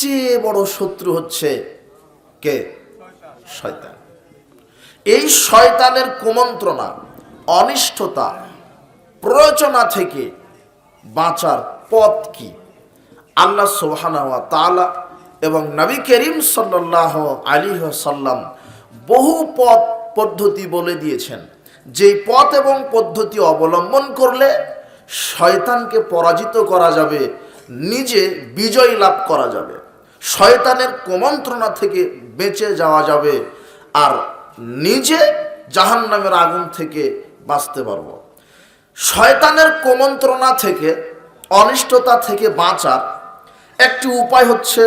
সবচেয়ে বড় শত্রু হচ্ছে কে? শয়তান। এই শয়তানের কুমন্ত্রণা, অনিষ্টতা, প্ররোচনা থেকে বাঁচার পথ কি? আল্লাহ সুবহানাহু ওয়া তাআলা এবং নবী করিম সাল্লাল্লাহু আলাইহি ওয়াসাল্লাম বহু পথ পদ্ধতি বলে দিয়েছেন, যেই পথ এবং পদ্ধতি অবলম্বন করলে শয়তানকে পরাজিত করা যাবে, নিজে বিজয় লাভ করা যাবে, শয়তানের কুমন্ত্রণা থেকে বেঁচে যাওয়া যাবে, আর নিজে জাহান্নামের আগুন থেকে বাঁচতে পারব। শয়তানের কুমন্ত্রণা থেকে, অনিষ্টতা থেকে বাঁচার একটি উপায় হচ্ছে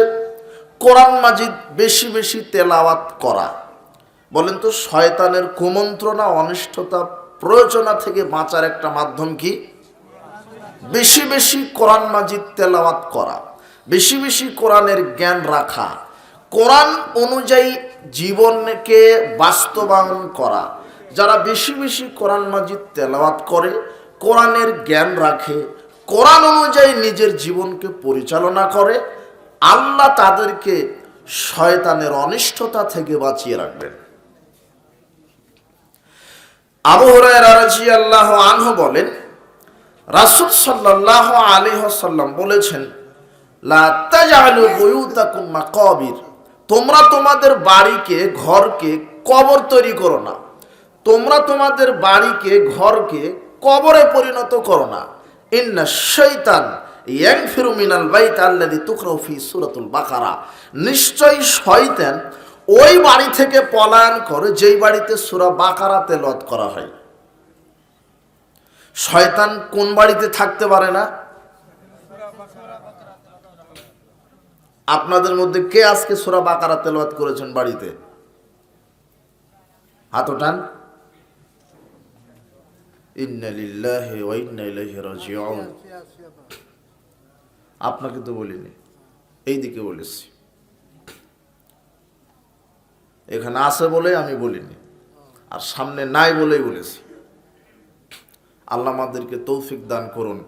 কোরআন মাজিদ বেশি বেশি তেলাওয়াত করা। বলেন তো, শয়তানের কুমন্ত্রণা, অনিষ্টতা, প্রয়োজনা থেকে বাঁচার একটা মাধ্যম কি? বেশি বেশি কোরআন মাজিদ তেলাওয়াত করা, বেশি বেশি কোরআনের জ্ঞান রাখা, কোরআন অনুযায়ী জীবনকে বাস্তবায়ন করা। যারা বেশি বেশি কোরআন মাজিদ তেলাওয়াত করে, কোরআনের জ্ঞান রাখে, কোরআন অনুযায়ী নিজের জীবনকে পরিচালনা করে, আল্লাহ তাদেরকে শয়তানের অনিষ্টতা থেকে বাঁচিয়ে রাখবেন। আবু হুরায়রা রাদিয়াল্লাহু আনহু বলেন, রাসূল সাল্লাল্লাহু আলাইহি ওয়াসাল্লাম বলেছেন, লা তাজআলু বুয়ুতাকুম মাকাবির, তোমরা তোমাদের বাড়িকে, ঘরকে কবর তৈরি করো না। তোমরা তোমাদের বাড়িকে, ঘরকে কবরে পরিণত করো না। ইন্না শাইতান ইয়ানফিরু মিনাল বাইত আল্লাযী তুকরাউ ফি সূরাতুল বাকারা, নিশ্চয়ই শয়তান ওই বাড়ি থেকে পলায়ন করে যেই বাড়িতে সূরা বাকারা তেলাওয়াত করা হয়। শয়তান কোন বাড়িতে থাকতে পারে না? আপনাদের মধ্যে কে আজকে সূরা বাকারা তেলাওয়াত করেছেন বাড়িতে? হাত ওঠান। ইন্না লিল্লাহি ওয়া ইন্না ইলাইহি রাজিউন। আপনাকে তো বলিনি, এই দিকে বলেছি। এখানে আছে বলে আমি বলিনি, আর সামনে নাই বলেই বলেছি। আল্লাহ আমাদেরকে তৌফিক দান করুন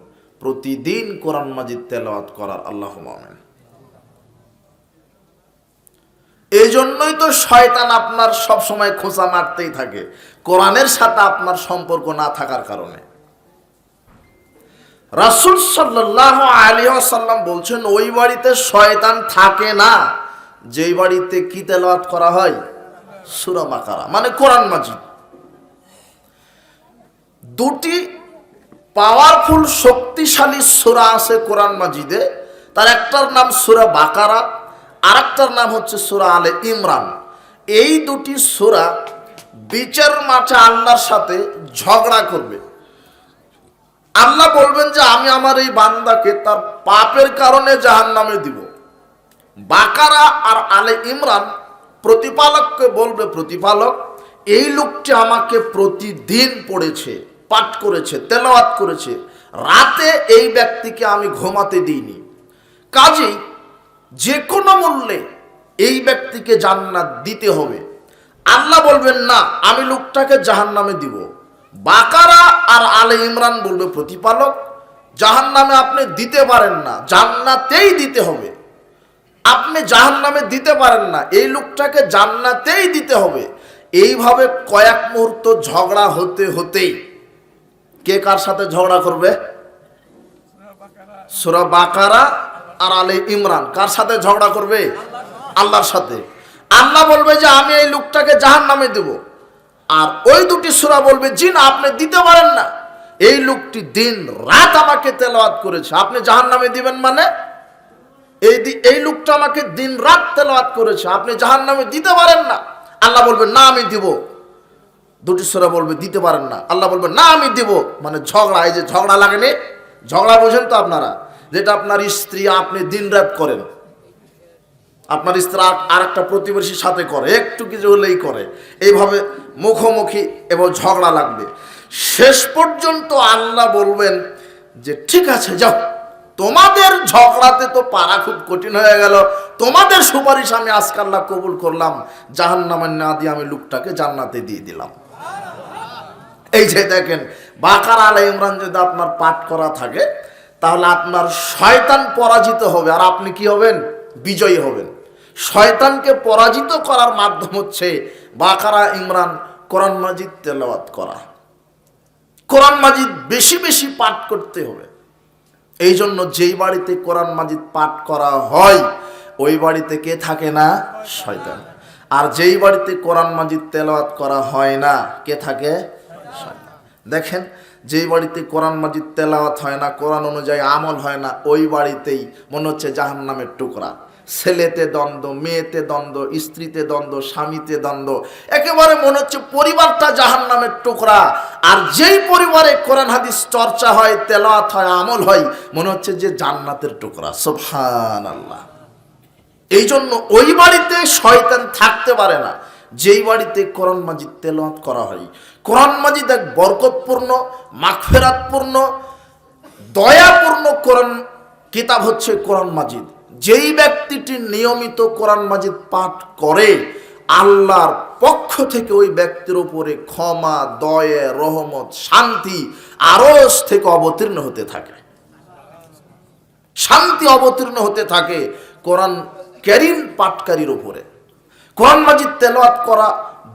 প্রতিদিন কোরআন মাজিদ তেলাওয়াত করার। আল্লাহুম্মা আমিন। এই জন্যই তো শয়তান আপনার সব সময় খোঁচা মারতেই থাকে, কোরআনের সাথে আপনার সম্পর্ক না থাকার কারণে। রাসূল সাল্লাল্লাহু আলাইহি ওয়াসাল্লাম বলছেন, ওই বাড়িতে শয়তান থাকে না যেই বাড়িতে কি তেলাওয়াত করা হয়? সূরা বাকারা, মানে কোরআন মাজিদ। দুটি পাওয়ারফুল, শক্তিশালী সূরা আছে কোরআন মাজিদে। তার একটার নাম সূরা বাকারা, আরেকটার নাম হচ্ছে সূরা আলে ইমরান। এই দুটি সূরা বিচার মাঠে আল্লাহর সাথে ঝগড়া করবে। আল্লাহ বলবেন যে আমি আমার এই বান্দাকে তার পাপের কারণে জাহান্নামে দিব। বাকারা আর আলে ইমরান প্রতিপালককে বলবে, প্রতিপালক, এই লোকটি আমাকে প্রতিদিন পড়েছে, পাঠ করেছে, তেলাওয়াত করেছে, রাতে এই ব্যক্তিকে আমি ঘুমাতে দিইনি, কাজেই যে কোনো মূল্যে এই ব্যক্তিকে জান্নাত দিতে হবে। আল্লাহ বলবেন, না, আমি লোকটাকে জাহান্নামে দিব। বাকারা আর আলে ইমরান বলবে, প্রতিপালক, জাহান্নামে আপনি দিতে পারেন না, জান্নাতেই দিতে হবে। আপনি জাহান্নামে দিতে পারেন না, এই লোকটাকে জান্নাতেই দিতে হবে। এইভাবে কয়েক মুহূর্ত ঝগড়া হতে হতেই কে কার সাথে ঝগড়া করবে? সূরা বাকারা আর আলে ইমরান কার সাথে ঝগড়া করবে? আল্লাহর সাথে। আল্লাহ বলবে যে আমি এই লোকটাকে জাহান্নামে দেব, আর ওই দুটি সূরা বলবে, জি না, আপনি দিতে পারেন না, এই লোকটি দিন রাত আমাকে তেলাওয়াত করেছে, আপনি জাহান্নামে দিবেন মানে? এই লোকটা আমাকে দিন রাত তেলাওয়াত করেছে, আপনি জাহান্নামে দিতে পারেন না। আল্লাহ বলবে, না, আমি দিব। দুটি সূরা বলবে দিতে পারেন না, আল্লাহ বলবে, না, আমি দিব। মানে ঝগড়া। এই যে ঝগড়া লাগেনি, ঝগড়া বোঝেন তো আপনারা? যেটা আপনার স্ত্রী আপনি দিন রাত করেন, আপনার স্ত্রী আর একটা প্রতিবেশীর সাথে করে, একটু কিছু হলেই করে, এইভাবে মুখোমুখি এবং ঝগড়া লাগবে। শেষ পর্যন্ত আল্লাহ বলবেন যে ঠিক আছে, যাও, তোমাদের ঝগড়াতে তো পারা খুব কঠিন হয়ে গেল, তোমাদের সুপারিশ আমি আজকে আল্লাহ কবুল করলাম, জাহান্নামে না দিয়ে আমি লোকটাকে জান্নাতে দিয়ে দিলাম। এই যে দেখেন, বাকারা আলে ইমরান যদি আপনার পাঠ করা থাকে, তাহলে আপনার শয়তান পরাজিত হবে, আর আপনি কি হবেন? বিজয়ী হবেন। শয়তানকে পরাজিত করার মাধ্যম হচ্ছে বাকারা, ইমরান, কোরআন মাজিদ তেলাওয়াত করা। কোরআন মাজিদ বেশি বেশি পাঠ করতে হবে। এই জন্য যেই বাড়িতে কোরআন মাজিদ পাঠ করা হয় ওই বাড়িতে কে থাকে না? শয়তান। আর যেই বাড়িতে কোরআন মাজিদ তেলাওয়াত করা হয় না কে থাকে? শয়তান। দেখেন, যেই বাড়িতে কোরআন মাজিদ তেলাওয়াত হয় না, কোরআন অনুযায়ী আমল হয় না, ওই বাড়িতেই মনে হচ্ছে জাহান্নামের টুকরা। ছেলেতে দ্বন্দ্ব, মেয়েতে দ্বন্দ্ব, স্ত্রীতে দ্বন্দ্ব, স্বামীতে দ্বন্দ্ব, একেবারে মনে হচ্ছে পরিবারটা জাহান্নামের টুকরা। আর যেই পরিবারে কোরআন হাদিস চর্চা হয়, তেলাওয়াত হয়, আমল হয়, মনে হচ্ছে যে জান্নাতের টুকরা। সুবহানাল্লাহ। এই জন্য ওই বাড়িতে শয়তান থাকতে পারে না যেই বাড়িতে কোরআন মাজিদ তেলাওয়াত করা হয়। কোরআন মাজিদ এক বরকতপূর্ণ, মাগফিরাতপূর্ণ, দয়াপূর্ণ কোরআন কিতাব হচ্ছে কোরআন মাজিদ। যেই ব্যক্তিটি নিয়মিত কোরআন মাজিদ পাঠ করে আল্লাহর পক্ষ থেকে ওই ব্যক্তির উপরে ক্ষমা, দয়া, রহমত, শান্তি আরশ থেকে অবতীর্ণ হতে থাকে। শান্তি অবতীর্ণ হতে থাকে কোরআন কারীম পাঠকারীর উপরে। কোরআন মাজিদ তেলাওয়াত করা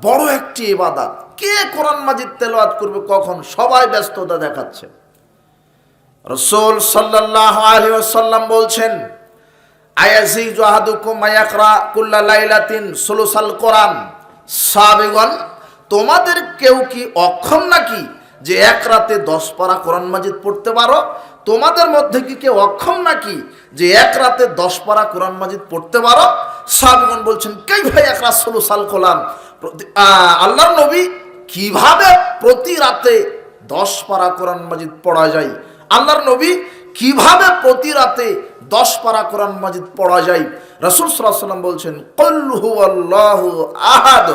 বড় একটি ইবাদত। কে কোরআন মাজিদ তেলাওয়াত করবে কখন? সবাই ব্যস্ততা দেখাচ্ছে। রাসূল সাল্লাল্লাহু আলাইহি ওয়াসাল্লাম বলছেন, আয়াজিজু আহাদুকুম মায়াকরা কুল্লা লাইলাতিন সুলুসাল কোরআন। সাহাবীগণ, তোমাদের কেউ কি অক্ষম নাকি যে এক রাতে 10 পারা কোরআন মাজিদ পড়তে পারো? তোমাদের মধ্যে কি কেউ অক্ষম নাকি যে এক রাতে 10 পারা কোরআন মাজিদ পড়তে পারো? সাহাবীগণ বলছেন, কাইফা ইয়াকরা সুলুসাল কোরআন। আল্লাহর নবী, কিভাবে প্রতি রাতে 10 পারা কোরআন মাজিদ পড়া যায়? আল্লাহর নবী, কিভাবে প্রতি রাতে 10 পারা কোরআন মাজিদ পড়া যায়? রাসূল সাল্লাল্লাহু আলাইহি ওয়াসাল্লাম বলছেন, কুল হুয়াল্লাহু আহাদ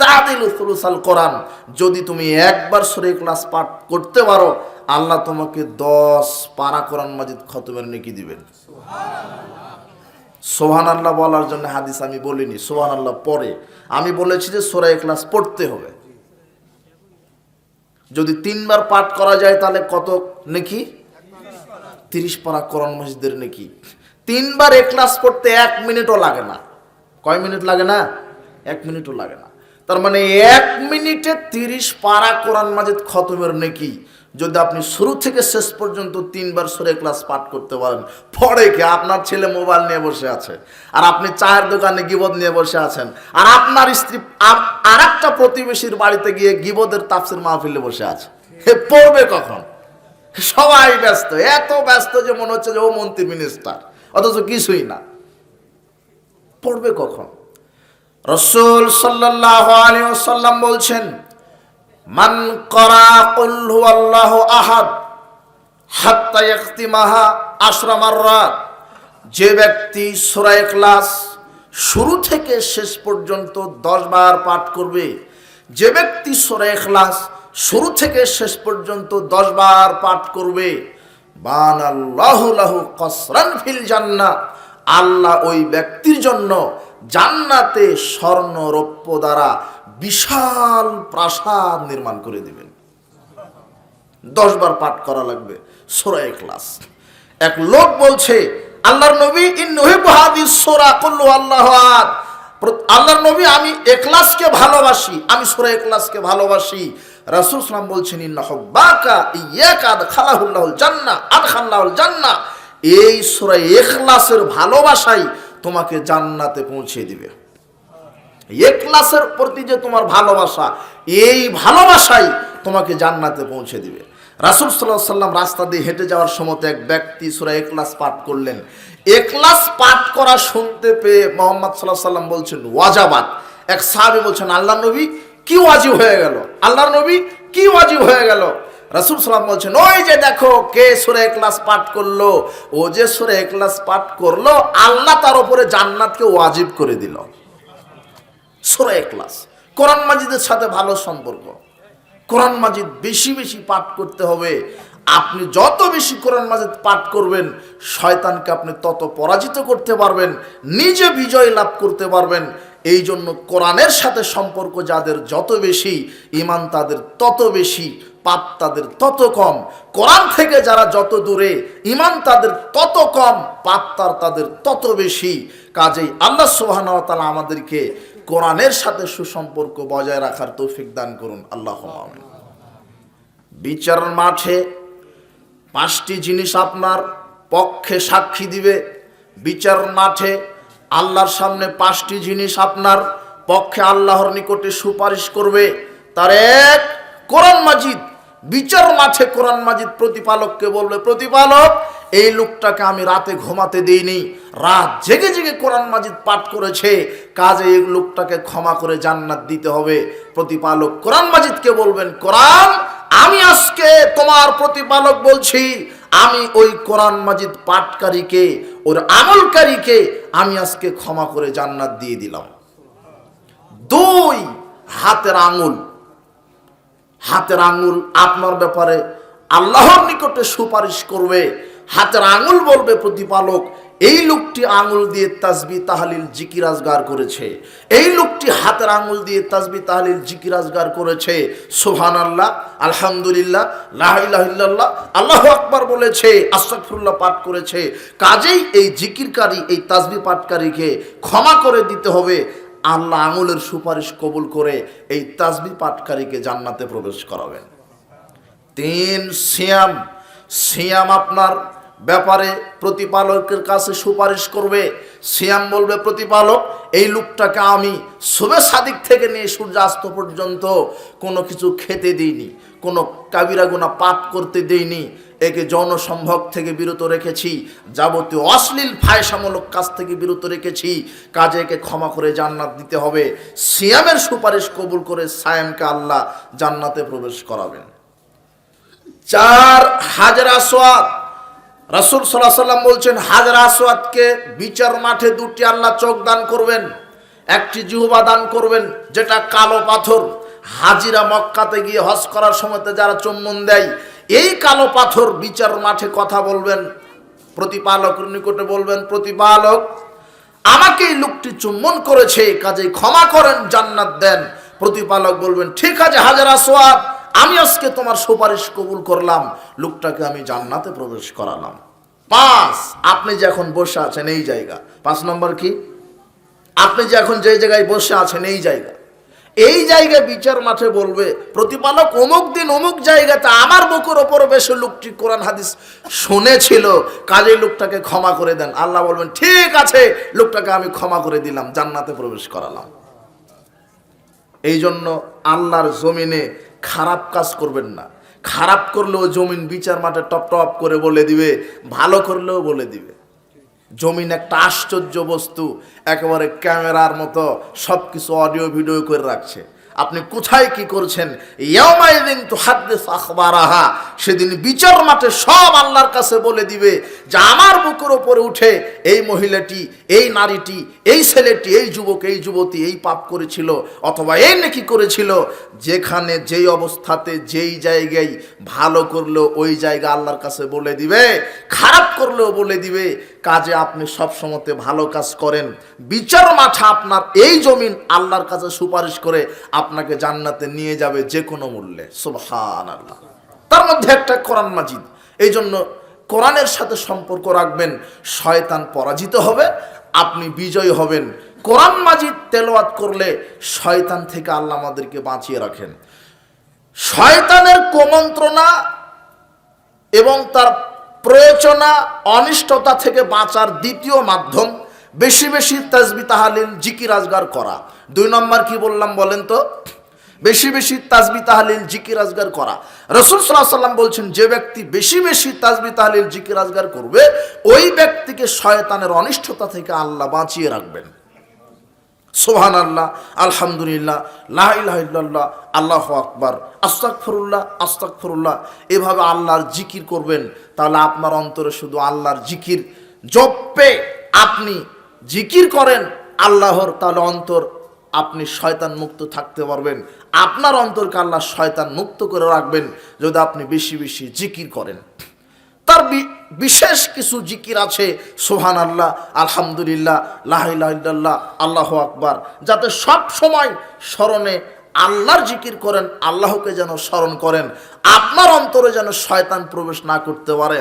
তাদিলু সুলুসাল কোরআন। যদি তুমি একবার সূরা ইখলাস পাঠ করতে পারো, আল্লাহ তোমাকে 10 পারা কোরআন মাজিদ খতমের নেকি দিবেন। সুবহানাল্লাহ বলার জন্য হাদিস আমি বলিনি, সুবহানাল্লাহ পরে আমি বলেছি যে সূরা ইখলাস পড়তে হবে। যদি 3 বার পাঠ করা যায় তাহলে কত নেকি? 30 পারা কোরআন মাজিদের নেকি। 3 বার ইখলাস পড়তে 1 মিনিটও লাগে না। কয় মিনিট লাগে না? 1 মিনিটও লাগে না। তার মানে 1 মিনিটে 30 পারা কোরআন মাজিদ খতমের নেকি। যদি আপনি শুরু থেকে শেষ পর্যন্ত 3 বার সূরা ইখলাস পাঠ করতে পারেন, পরে কি আপনার ছেলে মোবাইল নিয়ে বসে আছে, আর আপনি চায়ের দোকানে গীবত নিয়ে বসে আছেন, আর আপনার স্ত্রী আর একটা প্রতিবেশীর বাড়িতে গিয়ে গীবতের তাফসীর মাহফিলে বসে আছে, পড়বে কখন? সবাই ব্যস্ত, এত ব্যস্ত যে মনে হচ্ছে যে ও মন্ত্রী মিনিস্টার, অথচ কিছুই না। পড়বে কখন? রাসূল সাল্লাল্লাহু আলাইহি ওয়াসাল্লাম বলছেন, মান ক্বারা কুল হুয়াল্লাহু আহাদ হাত্তা ইয়াখতিমাহা 10 মাররাত। যে ব্যক্তি সূরা ইখলাস শুরু থেকে শেষ পর্যন্ত 10 বার পাঠ করবে, যে ব্যক্তি সূরা ইখলাস শুরু থেকে শেষ পর্যন্ত 10 বার পাঠ করবে, বানাল্লাহু লাহু কসরান ফিল জান্নাহ। আল্লাহ ওই ব্যক্তির জন্য জান্নাতে স্বর্ণ রৌপ্য দ্বারা বিশাল প্রাসাদ নির্মাণ করে দিবেন। 10 বার পাঠ করা লাগবে সূরা ইখলাস। এক লোক বলছে, আল্লাহর নবী, ইন্নুহিব্বু হাদিস সূরা কুল হুয়াল্লাহু আহাদ। আল্লাহর নবী, আমি ইখলাসকে ভালোবাসি, আমি সূরা ইখলাসকে ভালোবাসি। রাসূল সাল্লাল্লাহু আলাইহি ওয়াসাল্লাম বলছেন, ইন্না হুব্বাকা ইয়াকা আদখালাহুল্লাহুল জান্নাহ আদখালাহুল জান্নাহ। এই সূরা ইখলাসের ভালোবাসাই তোমাকে জান্নাতে পৌঁছে দিবে। ইখলাসের প্রতি যে তোমার ভালোবাসা, এই ভালোবাসাই তোমাকে জান্নাতে পৌঁছে দিবে। রাসূল সাল্লাল্লাহু আলাইহি ওয়াসাল্লাম রাস্তা দিয়ে হেঁটে যাওয়ার সময় এক ব্যক্তি সূরা ইখলাস পাঠ করলেন। ইখলাস পাঠ করা শুনতে পেয়ে মুহাম্মদ সাল্লাল্লাহু আলাইহি ওয়াসাল্লাম বলছেন, ওয়াজাবাত। এক সাহাবী বলছেন, আল্লাহর নবী, কি ওয়াজিব হয়ে গেল? আল্লাহর নবী, কি ওয়াজিব হয়ে গেল? রাসূল সাল্লাল্লাহু আলাইহি ওয়াসাল্লাম বলছেন, ওই যে দেখো কে সূরা ইখলাস পাঠ করলো, ও যে সূরা ইখলাস পাঠ করলো, আল্লাহ তার উপরে জান্নাতকে ওয়াজিব করে দিল। সূরা ইখলাস কোরআন মাজিদের সাথে ভালো সম্পর্ক। কোরআন মাজিদ বেশি বেশি পাঠ করতে হবে। আপনি যত বেশি কোরআন মাজিদ পাঠ করবেন, শয়তানকে আপনি তত পরাজিত করতে পারবেন, নিজে বিজয় লাভ করতে পারবেন। এই জন্য কোরআনের সাথে সম্পর্ক যাদের যত বেশি, ঈমান তাদের তত বেশি। পাপ তাদের তত কম। কোরআন থেকে যারা যত দূরে, ঈমান তাদের তত কম, পাপ তাদের তত বেশি। কাজেই আল্লাহ সুবহানাহু ওয়া তাআলা আমাদেরকে কোরআনের সাথে সুসম্পর্ক বজায় রাখার তৌফিক দান করুন, আল্লাহুম্মা আমিন। বিচার মাঠে 5টি জিনিস আপনার পক্ষে সাক্ষী দিবে। বিচার মাঠে আল্লাহর সামনে 5টি জিনিস আপনার পক্ষে আল্লাহর নিকটে সুপারিশ করবে। তার এক, কোরআন মাজিদ। বিচার মাঠে কোরআন মাজিদ প্রতিপালককে বলবে, প্রতিপালক এই লোকটাকে আমি রাতে ঘুমাতে দিইনি, রাত জেগে জেগে কোরআন মাজিদ পাঠ করেছে, কাজে এই লোকটাকে ক্ষমা করে জান্নাত দিতে হবে। প্রতিপালক কোরআন মাজিদকে বলবেন, কোরআন আমি আজকে তোমার প্রতিপালক বলছি, আমি ওই কোরআন মাজিদ পাঠকারীকে, ওর আমলকারীকে আমি আজকে ক্ষমা করে জান্নাত দিয়ে দিলাম। 2, হাতের আঙুল। হাতের আঙুল আপনার ব্যাপারে আল্লাহর নিকটে সুপারিশ করবে। হাতের আঙুল বলবে, প্রতিপালক এই লোকটি আঙুল দিয়ে তাসবিহ তাহলিল জিকির আজগার করেছে, এই লোকটি হাতের আঙুল দিয়ে তাসবিহ তাহলিল জিকির আজগার করেছে, সুবহানাল্লাহ, আলহামদুলিল্লাহ, লা ইলাহা ইল্লাল্লাহ, আল্লাহু আকবার বলেছে, আস্তাগফিরুল্লাহ পাঠ করেছে। কাজেই এই জিকিরকারী, এই তাসবিহ পাঠকারীকে ক্ষমা করে দিতে হবে। আল্লাহ আঙুলের সুপারিশ কবুল করে এই তাসবিহ পাঠকারীকে জান্নাতে প্রবেশ করাবেন। 3, সিয়াম। সিয়াম আপনার ব্যাপারে প্রতিপালকের কাছে সুপারিশ করবে। সিয়াম বলবে, প্রতিপালক এই লোকটাকে আমি শুভে সাদিক থেকে নিয়ে সূর্যাস্ত পর্যন্ত কোনো কিছু খেতে দিইনি, কোনো কাবিরা গুনাহ পাপ করতে দেইনি, একে যৌন সম্ভোগ থেকে বিরত রেখেছি, যাবতীয় অশ্লীল ফায়সামূলক কাজ থেকে বিরত রেখেছি, কাজে একে ক্ষমা করে জান্নাত দিতে হবে। সিয়ামের সুপারিশ কবুল করে সায়েমকে আল্লাহ জান্নাতে প্রবেশ করাবেন। 4, হাজর আসওয়াদ। রাসূল সাল্লাল্লাহু আলাইহি সাল্লাম বলছেন, হাজর আসওয়াদকে বিচার মাঠে 2টি আল্লাহ চোখ দান করবেন, 1টি জিহ্বা দান করবেন, যেটা কালো পাথর। হাজিরা মক্কাতে গিয়ে হজ করার সময় যারা চুম্বন দেয়, এই কালো পাথর বিচার মাঠে কথা বলবেন, প্রতিপালকের নিকটে বলবেন, প্রতিপালক আমাকে এই লোকটি চুম্বন করেছে, কাজে ক্ষমা করেন, জান্নাত দেন। প্রতিপালক বলবেন, ঠিক আছে হাজর আসওয়াদ, আমি আজকে তোমার সুপারিশ কবুল করলাম, লোকটাকে আমি জান্নাতে প্রবেশ করালাম। 5, আপনি যে এখন বসে আছেন এই জায়গা। 5 নম্বর কি? আপনি যে এখন যে জায়গায় বসে আছেন এই জায়গা, এই জায়গায় বিচার মাঠে বলবে, প্রতিপালক অমুক দিন অমুক জায়গাতে আমার বুকের ওপর বসে লোকটি কোরআন হাদিস শুনেছিল, কাজে লোকটাকে ক্ষমা করে দেন। আল্লাহ বলবেন, ঠিক আছে, লোকটাকে আমি ক্ষমা করে দিলাম, জান্নাতে প্রবেশ করালাম। এই জন্য আল্লাহর জমিনে খারাপ কাজ করবেন না। খারাপ করলেও জমিন বিচার মাঠে টপ টপ করে বলে দিবে, ভালো করলেও বলে দিবে। জমিন একটা আশ্চর্য বস্তু, একেবারে ক্যামেরার মতো সবকিছু অডিও ভিডিও করে রাখছে। আপনি কোথায় কি করছেন, ইয়াউমাইদিন তুহাদ্দিস আখবারাহা, সেদিন বিচার মাঠে সব আল্লাহর কাছে বলে দিবে যে আমার বুকের উপরে উঠে এই মহিলাটি, এই নারীটি, এই ছেলেটি, এই যুবক, এই যুবতী এই পাপ করেছিল অথবা এই নেকি করেছিল। যেখানে যেই অবস্থাতে যেই জায়গায় ভালো করলেও ওই জায়গা আল্লাহর কাছে বলে দিবে, খারাপ করলেও বলে দিবে। কাজে আপনি সব সময়তে ভালো কাজ করেন, বিচার মাঠে আপনার এই জমিন আল্লাহর কাছে সুপারিশ করে আপনাকে জান্নাতে নিয়ে যাবে যে কোনো মূল্যে। সুবহানাল্লাহ। তার মধ্যে একটা কোরআন মাজিদ। এই জন্য কোরআনের সাথে সম্পর্ক রাখবেন, শয়তান পরাজিত হবে, আপনি বিজয়ী হবেন। কোরআন মাজিদ তেলাওয়াত করলে শয়তান থেকে আল্লাহ আমাদেরকে বাঁচিয়ে রাখেন। শয়তানের কুমন্ত্রণা এবং তার প্রয়োজনা, অনিষ্টতা থেকে বাঁচার দ্বিতীয় মাধ্যম বেশি বেশি তাসবিহ তাহলিল জিকির আজগার করা। 2 নম্বর কি বললাম বলেন তো? বেশি বেশি তাসবিহ তাহলিল জিকির আজগার করা। রাসূল সাল্লাল্লাহু আলাইহি ওয়াসাল্লাম বলছেন, যে ব্যক্তি বেশি বেশি তাসবিহ তাহলিল জিকির আজগার করবে, ওই ব্যক্তিকে শয়তানের অনিষ্টতা থেকে আল্লাহ বাঁচিয়ে রাখবেন। সুবহানাল্লাহ, আলহামদুলিল্লাহ, লা ইলাহা ইল্লাল্লাহ, আল্লাহু আকবার, আস্তাগফিরুল্লাহ, আস্তাগফিরুল্লাহ, এভাবে আল্লাহর জিকির করবেন। তাহলে আপনার অন্তরে শুধু আল্লাহর জিকির জপে আপনি জিকির করেন আল্লাহর, তাহলে অন্তর আপনি শয়তান মুক্ত থাকতে পারবেন। আপনার অন্তরকে আল্লাহ শয়তান মুক্ত করে রাখবেন যদি আপনি বেশি বেশি জিকির করেন। তার বিশেষ কিছু জিকির আছে, সুবহানাল্লাহ, আলহামদুলিল্লাহ, লা ইলাহা ইল্লাল্লাহ, আল্লাহু আকবার, যাতে সব সময় স্মরণে আল্লাহর জিকির করেন, আল্লাহকে যেন স্মরণ করেন, আপনার অন্তরে যেন শয়তান প্রবেশ না করতে পারে।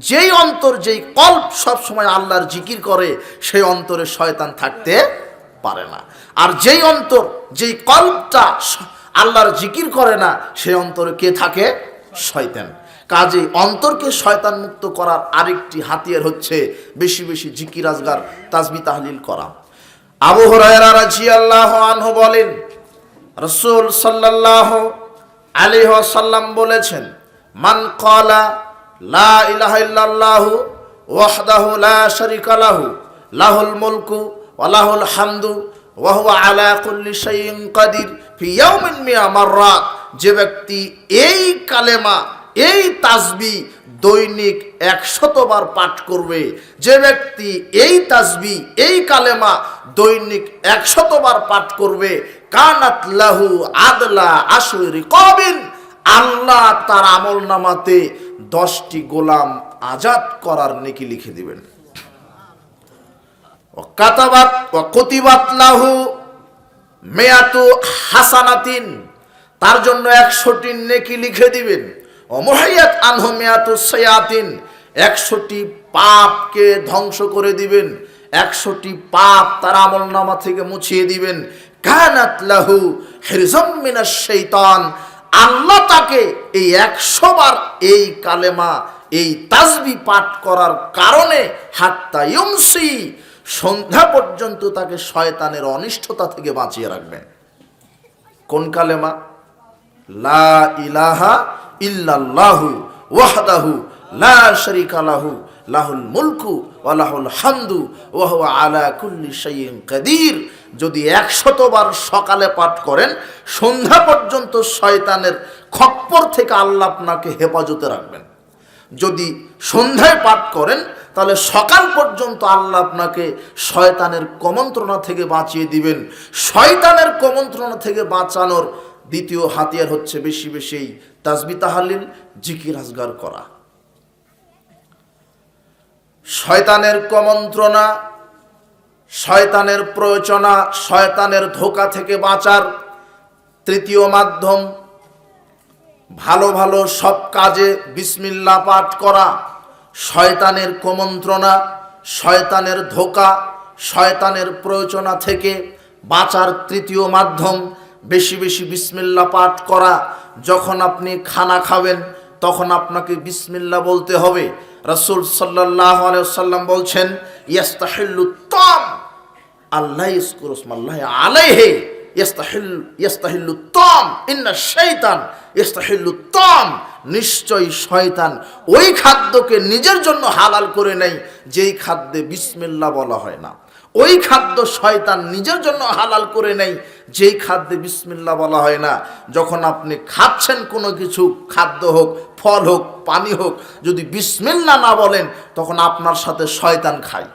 যেই অন্তর, যেই কল্প সবসময় আল্লাহর জিকির করে, সেই অন্তরে শয়তান থাকতে পারে না। আর যেই অন্তর, যেই কল্পটা আল্লাহর জিকির করে না, সেই অন্তরে কে থাকে? শয়তান। কাজেই অন্তরকে শয়তান মুক্ত করার আরেকটি হাতিয়ার হচ্ছে বেশি বেশি জিকির, আজগার, তাসবিহ, তাহলিল করা। আবু হুরায়রা রাদিয়াল্লাহু আনহু বলেন, রাসূল সাল্লাল্লাহু আলাইহি ওয়াসাল্লাম বলেছেন, মান ক্বালা লা ইলাহা ইল্লাল্লাহু ওয়াহদাহু লা শারীকা লাহু লাহুল মুলকু ওয়া লাহুল হামদু ওয়া হুয়া আলা কুল্লি শাইইন কাদির ফি ইয়াউমিন মিয়া মাররাত, যে ব্যক্তি এই কালেমা, এই তাসবিহ দৈনিক 100 বার পাঠ করবে, যে ব্যক্তি এই তাসবিহ, এই কালেমা দৈনিক 100 বার পাঠ করবে, কানাত লাহু আদলা আশরি রিকাবিন, আল্লাহ তার আমলনামাতে 10টি গোলাম আজাদ করার নেকি লিখে দিবেন। কাতাবাত ওয়া কুতিবাত লাহু মিয়াতু হাসানাতিন, তার জন্য 100টি নেকি লিখে দিবেন। ও মুহাইয়াত আনহু মিয়াতু সায়াতিন, 100টি পাপকে ধ্বংস করে দিবেন, 100টি পাপ তার আমলনামা থেকে মুছিয়ে দিবেন। কানাত লাহু হিরজাম মিনাশ শাইতান, আল্লাহ তাকে এই 100 বার এই কালেমা, এই তাসবিহ পাঠ করার কারণে হাত্তা ইউমসি, সন্ধ্যা পর্যন্ত তাকে শয়তানের অনিষ্টতা থেকে বাঁচিয়ে রাখবেন। কোন কালেমা? লা ইলাহা ইল্লাল্লাহু ওয়াহদাহু লা শারীকা লাহু লাহুল মুলকু ওয়া লাহুল হামদু ওয়া হুয়া আলা কুল্লি শাইইন কাদির। যদি 100 বার সকালে পাঠ করেন, সন্ধ্যা পর্যন্ত শয়তানের খপ্পর থেকে আল্লাহ আপনাকে হেফাজতে রাখবেন। যদি সন্ধ্যায় পাঠ করেন, তাহলে সকাল পর্যন্ত আল্লাহ আপনাকে শয়তানের কুমন্ত্রণা থেকে বাঁচিয়ে দিবেন। শয়তানের কুমন্ত্রণা থেকে বাঁচানোর দ্বিতীয় হাতিয়ার হচ্ছে বেশি বেশি তাসবিহ, তাহলিল, জিকির, আজগার করা। শয়তানের কুমন্ত্রণা, শয়তানের প্ররোচনা, শয়তানের ধোঁকা থেকে বাঁচার তৃতীয় মাধ্যম ভালো ভালো সব কাজে বিসমিল্লাহ পাঠ করা। শয়তানের কুমন্ত্রণা, শয়তানের ধোঁকা, শয়তানের প্ররোচনা থেকে বাঁচার তৃতীয় মাধ্যম বেশি বেশি বিসমিল্লাহ পাঠ করা। যখন আপনি খানা খাবেন, তখন আপনাকে বিসমিল্লাহ বলতে হবে। রাসূল সাল্লাল্লাহু আলাইহি ওয়াসাল্লাম বলছেন, ইয়াস্তাহিল্লু তাম আল্লাহ ইয়াজকুরু ইসমাল্লাহি আলাইহি ইয়াস্তাহিল্লু তাম ইন্না শাইতান ইয়াস্তাহিল্লু তাম, নিশ্চয়ই শয়তান ওই খাদ্যকে নিজের জন্য হালাল করে নেয় যেই খাদ্যে বিসমিল্লাহ বলা হয় না। ওই খাদ্য শয়তান নিজের জন্য হালাল করে নেয় যেই খাদ্যে বিসমিল্লাহ বলা হয় না। যখন আপনি খাচ্ছেন কোনো কিছু, খাদ্য হোক, ফল হোক, পানি হোক, যদি বিসমিল্লাহ না বলেন, তখন আপনার সাথে শয়তান খায়,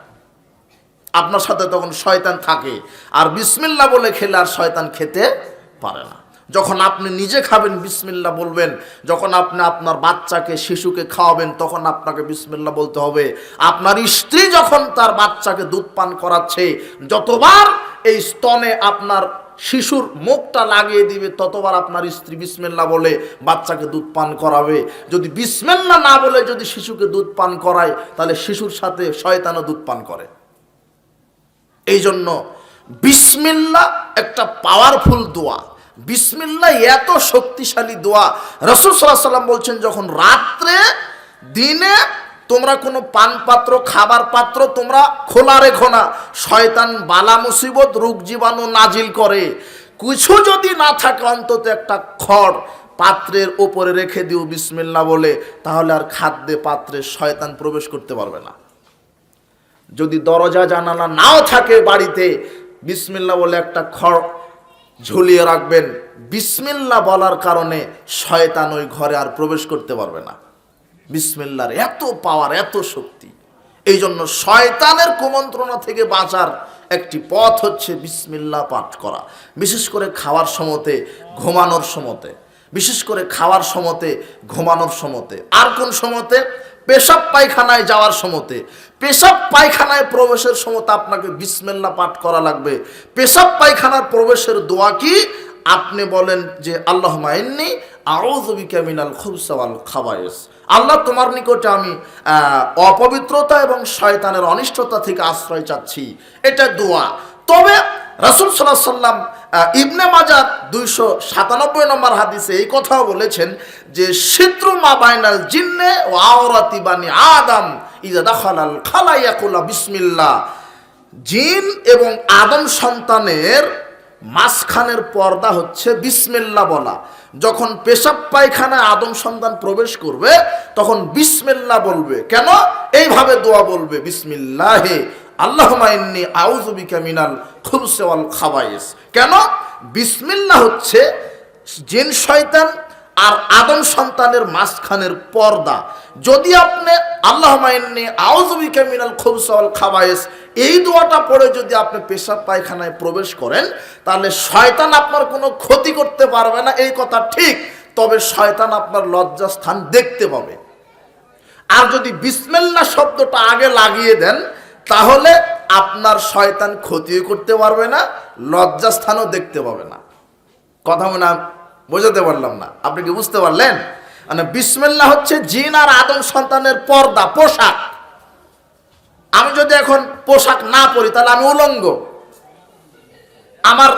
আপনার সাথে তখন শয়তান থাকে। আর বিসমিল্লাহ বলে খেলে আর শয়তান খেতে পারে না। যখন আপনি নিজে খাবেন, বিসমিল্লাহ বলবেন। যখন আপনি আপনার বাচ্চাকে, শিশুকে খাওয়াবেন, তখন আপনাকে বিসমিল্লাহ বলতে হবে। আপনার স্ত্রী যখন তার বাচ্চাকে দুধ পান করাচ্ছে, যতবার এই স্তনে আপনার শিশুর মুখটা লাগিয়ে দিবে, ততবার আপনার স্ত্রী বিসমিল্লাহ বলে বাচ্চাকে দুধ পান করাবে। যদি বিসমিল্লাহ না বলে যদি শিশুকে দুধ পান করায়, তাহলে শিশুর সাথে শয়তানও দুধ পান করে। এই জন্য বিসমিল্লাহ একটা পাওয়ারফুল দোয়া। বিসমিল্লাহ এত শক্তিশালী দোয়া। রাসূল সাল্লাল্লাহু আলাইহি ওয়াসাল্লাম বলছেন, যখন রাত্রে, দিনে তোমরা কোনো পান পাত্র, খাবার পাত্র তোমরা খোলা রেখো না, শয়তান বালা মুসিবত, রোগ জীবাণু নাজিল করে। কিছু যদি না থাকে, অন্তত একটা খড় পাত্রের ওপরে রেখে দিও বিসমিল্লাহ বলে, তাহলে আর খাদ্যে, পাত্রে শয়তান প্রবেশ করতে পারবে না। যদি দরজা জানালা নাও থাকে বাড়িতে, বিসমিল্লাহ বলে একটা খড় ঝুলিয়ে রাখবেন। বিসমিল্লাহ বলার কারণে শয়তান ওই ঘরে আর প্রবেশ করতে পারবে না। বিসমিল্লাহর এত পাওয়ার, এত শক্তি। এই জন্য শয়তানের কুমন্ত্রণা থেকে বাঁচার একটি পথ হচ্ছে বিসমিল্লাহ পাঠ করা। বিশেষ করে খাওয়ার সময়তে, ঘুমানোর সময়তে, বিশেষ করে খাওয়ার সময়তে, ঘুমানোর সময়তে। আর কোন সময়তে? পেশাব পায়খানায় যাওয়ার সময়তে। পেশাব পায়খানায় প্রবেশের সময় আপনাকে বিসমিল্লাহ পাঠ করা লাগবে। পেশাব পায়খানার প্রবেশের দোয়া কি? আপনি বলেন যে আল্লাহুম্মা ইন্নী আউযু বিকা মিনাল খুবসি ওয়াল খাবায়েস, আল্লাহ তোমার নিকটে আমি অপবিত্রতা এবং শয়তানের অনিষ্টতা থেকে আশ্রয় চাচ্ছি, এটা দোয়া। তবে রাসূল সাল্লাল্লাহু আলাইহি ওয়াসাল্লাম ইবনে মাজাহ 297 নম্বর হাদিসে এই কথাও বলেছেন যে সিদ্রু মা বাইনাল জিন্নে ওয়া আওরাতি বানি আদম ইযা দাখালাল খালা ইয়াকুলা বিসমিল্লাহ, জিন এবং আদম সন্তানের মাঝখানের পর্দা হচ্ছে বিসমিল্লাহ বলা। যখন পেশাব পায়খানায় আদম সন্তান প্রবেশ করবে তখন বিসমিল্লাহ বলবে। কেন? এইভাবে দোয়া বলবে, বিসমিল্লাহে আল্লাহুম্মা ইন্নী আউযু বিকা মিনাল খুবসি ওয়াল খাবায়েস। কেন? বিসমিল্লাহ হচ্ছে জিন শয়তান আর আদম সন্তানের মাঝখানের পর্দা। যদি আপনি আল্লাহুম্মা ইন্নী আউযু বিকা মিনাল খুবসি ওয়াল খাবায়েস এই দোয়াটা পড়ে যদি আপনি পেশাব পায়খানায় প্রবেশ করেন, তাহলে শয়তান আপনার কোনো ক্ষতি করতে পারবে না, এই কথা ঠিক। তবে শয়তান আপনার লজ্জাস্থান দেখতে পাবে। আর যদি বিসমিল্লাহ শব্দটা আগে লাগিয়ে দেন, তাহলে আপনার শয়তান ক্ষতিও করতে পারবে না, লজ্জাস্থানও দেখতে পাবে না। কথা মনে বোঝাতে পারলাম না? আপনি কি বুঝতে পারলেন? মানে বিসমিল্লাহ হচ্ছে জিন আর আদম সন্তানের পর্দা, পোশাক। আমি যদি এখন পোশাক না পরি তাহলে আমি উলঙ্গ, আমার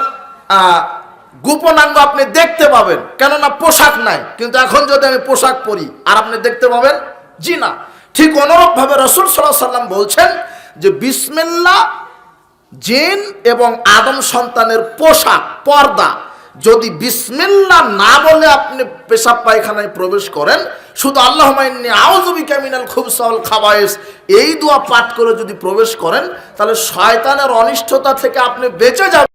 গোপনাঙ্গ আপনি দেখতে পাবেন, কেননা পোশাক নাই। কিন্তু এখন যদি আমি পোশাক পরি আর আপনি দেখতে পাবেন? জি না। ঠিক অনুরূপ ভাবে রাসূল সাল্লাল্লাহু আলাইহি ওয়াসাল্লাম বলছেন যে বিসমিল্লাহ জিন এবং আদম সন্তানের পোশাক, পর্দা। যদি বিসমিল্লাহ না বলে আপনি পেশাব পায়খানায় প্রবেশ করেন, শুধু আল্লাহুম্মা ইন্নী আউযু বিকা মিনাল খুবসি ওয়াল খাবায়েস এই দোয়া পাঠ করে যদি প্রবেশ করেন, তাহলে শয়তানের অনিষ্টতা থেকে আপনি বেঁচে যাবেন।